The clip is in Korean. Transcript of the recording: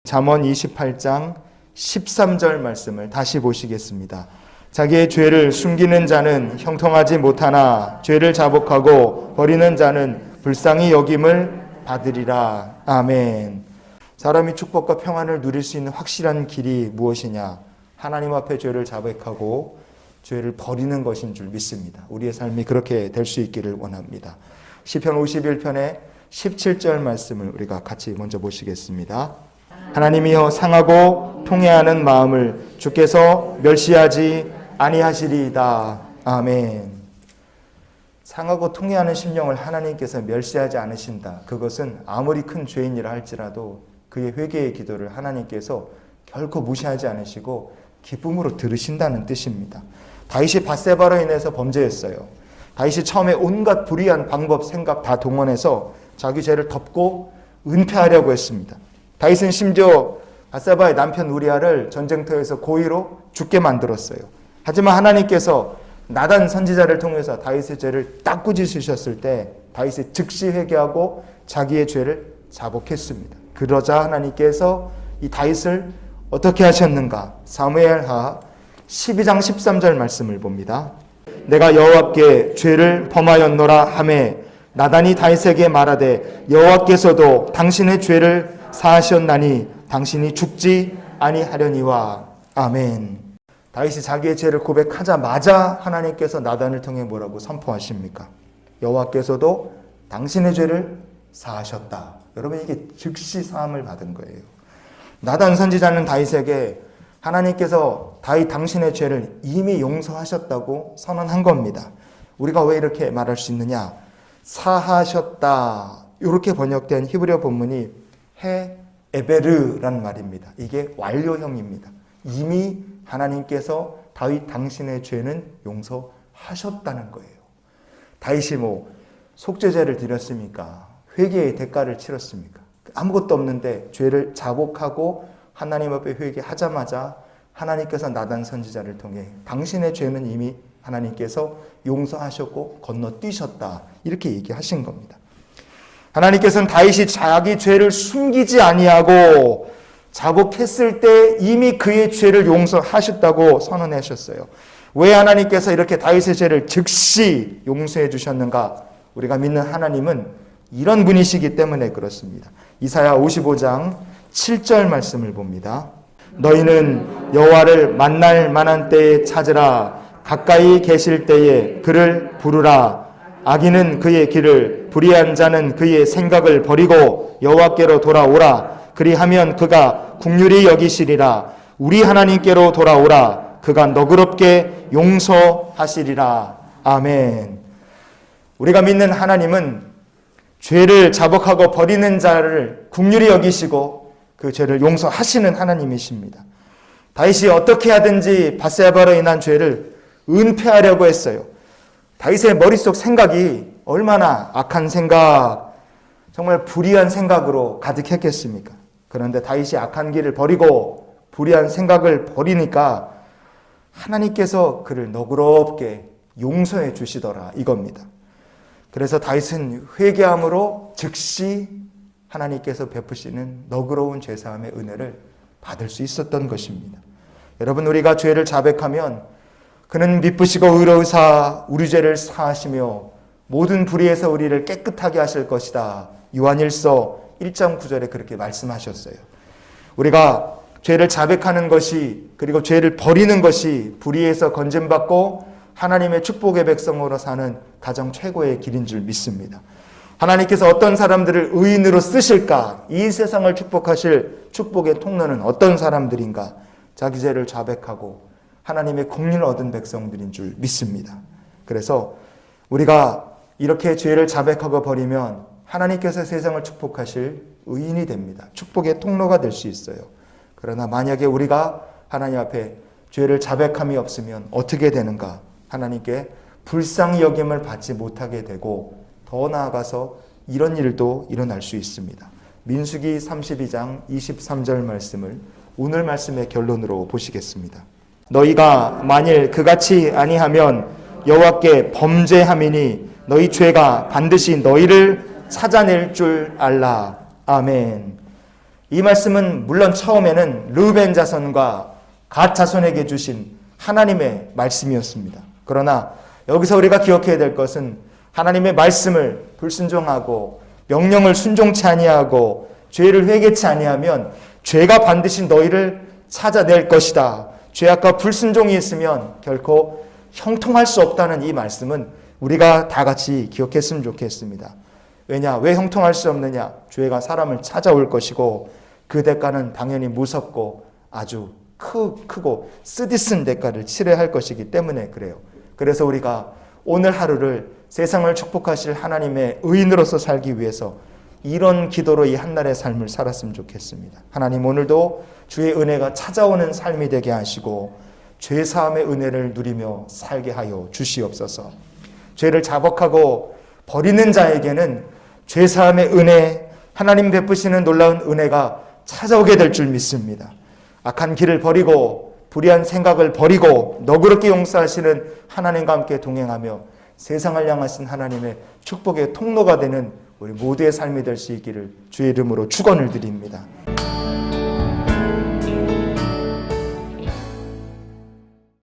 잠언 28장 13절 말씀을 다시 보시겠습니다. 자기의 죄를 숨기는 자는 형통하지 못하나 죄를 자복하고 버리는 자는 불쌍히 여김을 받으리라. 아멘. 사람이 축복과 평안을 누릴 수 있는 확실한 길이 무엇이냐? 하나님 앞에 죄를 자백하고 죄를 버리는 것인 줄 믿습니다. 우리의 삶이 그렇게 될 수 있기를 원합니다. 시편 51편의 17절 말씀을 우리가 같이 먼저 보시겠습니다. 하나님이여 상하고 통회하는 마음을 주께서 멸시하지 아니하시리이다. 아멘. 상하고 통회하는 심령을 하나님께서 멸시하지 않으신다. 그것은 아무리 큰 죄인이라 할지라도 그의 회개의 기도를 하나님께서 결코 무시하지 않으시고 기쁨으로 들으신다는 뜻입니다. 다윗이 밧세바로 인해서 범죄했어요. 다윗이 처음에 온갖 불의한 방법, 생각 다 동원해서 자기 죄를 덮고 은폐하려고 했습니다. 다윗은 심지어 밧세바의 남편 우리아를 전쟁터에서 고의로 죽게 만들었어요. 하지만 하나님께서 나단 선지자를 통해서 다윗의 죄를 딱 꾸짖으셨을 때 다윗이 즉시 회개하고 자기의 죄를 자복했습니다. 그러자 하나님께서 이 다윗을 어떻게 하셨는가? 사무엘하 12장 13절 말씀을 봅니다. 내가 여호와께 죄를 범하였노라 하매 나단이 다윗에게 말하되 여호와께서도 당신의 죄를 사하셨나니 당신이 죽지 아니하려니와. 아멘. 다윗이 자기의 죄를 고백하자마자 하나님께서 나단을 통해 뭐라고 선포하십니까? 여호와께서도 당신의 죄를 사하셨다. 여러분, 이게 즉시 사함을 받은 거예요. 나단 선지자는 다윗에게 하나님께서 다윗 당신의 죄를 이미 용서하셨다고 선언한 겁니다. 우리가 왜 이렇게 말할 수 있느냐? 사하셨다. 이렇게 번역된 히브리어 본문이 해 에베르란 말입니다. 이게 완료형입니다. 이미 하나님께서 다윗 당신의 죄는 용서하셨다는 거예요. 다윗이 속죄제를 드렸습니까? 회개의 대가를 치렀습니까? 아무것도 없는데 죄를 자복하고 하나님 앞에 회개하자마자 하나님께서 나단 선지자를 통해 당신의 죄는 이미 하나님께서 용서하셨고 건너뛰셨다. 이렇게 얘기하신 겁니다. 하나님께서는 다윗이 자기 죄를 숨기지 아니하고 자복했을 때 이미 그의 죄를 용서하셨다고 선언하셨어요. 왜 하나님께서 이렇게 다윗의 죄를 즉시 용서해 주셨는가? 우리가 믿는 하나님은 이런 분이시기 때문에 그렇습니다. 이사야 55장 7절 말씀을 봅니다. 너희는 여호와를 만날 만한 때에 찾으라. 가까이 계실 때에 그를 부르라. 악인은 그의 길을, 불의한 자는 그의 생각을 버리고 여호와께로 돌아오라. 그리하면 그가 긍휼히 여기시리라. 우리 하나님께로 돌아오라. 그가 너그럽게 용서하시리라. 아멘. 우리가 믿는 하나님은 죄를 자복하고 버리는 자를 긍휼히 여기시고 그 죄를 용서하시는 하나님이십니다. 다윗이 어떻게 하든지 밧세바로 인한 죄를 은폐하려고 했어요. 다윗의 머릿속 생각이 얼마나 악한 생각, 정말 불의한 생각으로 가득했겠습니까? 그런데 다윗이 악한 길을 버리고 불의한 생각을 버리니까 하나님께서 그를 너그럽게 용서해 주시더라 이겁니다. 그래서 다윗은 회개함으로 즉시 하나님께서 베푸시는 너그러운 죄사함의 은혜를 받을 수 있었던 것입니다. 여러분, 우리가 죄를 자백하면 그는 미쁘시고 의로우사 우리 죄를 사하시며 모든 불의에서 우리를 깨끗하게 하실 것이다. 요한일서 1장 9절에 그렇게 말씀하셨어요. 우리가 죄를 자백하는 것이, 그리고 죄를 버리는 것이 불의에서 건짐받고 하나님의 축복의 백성으로 사는 가장 최고의 길인 줄 믿습니다. 하나님께서 어떤 사람들을 의인으로 쓰실까? 이 세상을 축복하실 축복의 통로는 어떤 사람들인가? 자기 죄를 자백하고 하나님의 긍휼을 얻은 백성들인 줄 믿습니다. 그래서 우리가 이렇게 죄를 자백하고 버리면 하나님께서 세상을 축복하실 의인이 됩니다. 축복의 통로가 될 수 있어요. 그러나 만약에 우리가 하나님 앞에 죄를 자백함이 없으면 어떻게 되는가? 하나님께 불쌍히 여김을 받지 못하게 되고 더 나아가서 이런 일도 일어날 수 있습니다. 민수기 32장 23절 말씀을 오늘 말씀의 결론으로 보시겠습니다. 너희가 만일 그같이 아니하면 여호와께 범죄함이니 너희 죄가 반드시 너희를 찾아낼 줄 알라. 아멘. 이 말씀은 물론 처음에는 르벤 자손과 갓 자손에게 주신 하나님의 말씀이었습니다. 그러나 여기서 우리가 기억해야 될 것은 하나님의 말씀을 불순종하고 명령을 순종치 아니하고 죄를 회개치 아니하면 죄가 반드시 너희를 찾아낼 것이다. 죄악과 불순종이 있으면 결코 형통할 수 없다는 이 말씀은 우리가 다 같이 기억했으면 좋겠습니다. 왜냐? 왜 형통할 수 없느냐? 죄가 사람을 찾아올 것이고 그 대가는 당연히 무섭고 아주 크고 쓰디쓴 대가를 치러야 할 것이기 때문에 그래요. 그래서 우리가 오늘 하루를 세상을 축복하실 하나님의 의인으로서 살기 위해서 이런 기도로 이 한날의 삶을 살았으면 좋겠습니다. 하나님, 오늘도 주의 은혜가 찾아오는 삶이 되게 하시고 죄사함의 은혜를 누리며 살게 하여 주시옵소서. 죄를 자복하고 버리는 자에게는 죄사함의 은혜, 하나님 베푸시는 놀라운 은혜가 찾아오게 될 줄 믿습니다. 악한 길을 버리고 불의한 생각을 버리고 너그럽게 용서하시는 하나님과 함께 동행하며 세상을 향하신 하나님의 축복의 통로가 되는 우리 모두의 삶이 될 수 있기를 주의 이름으로 축원을 드립니다.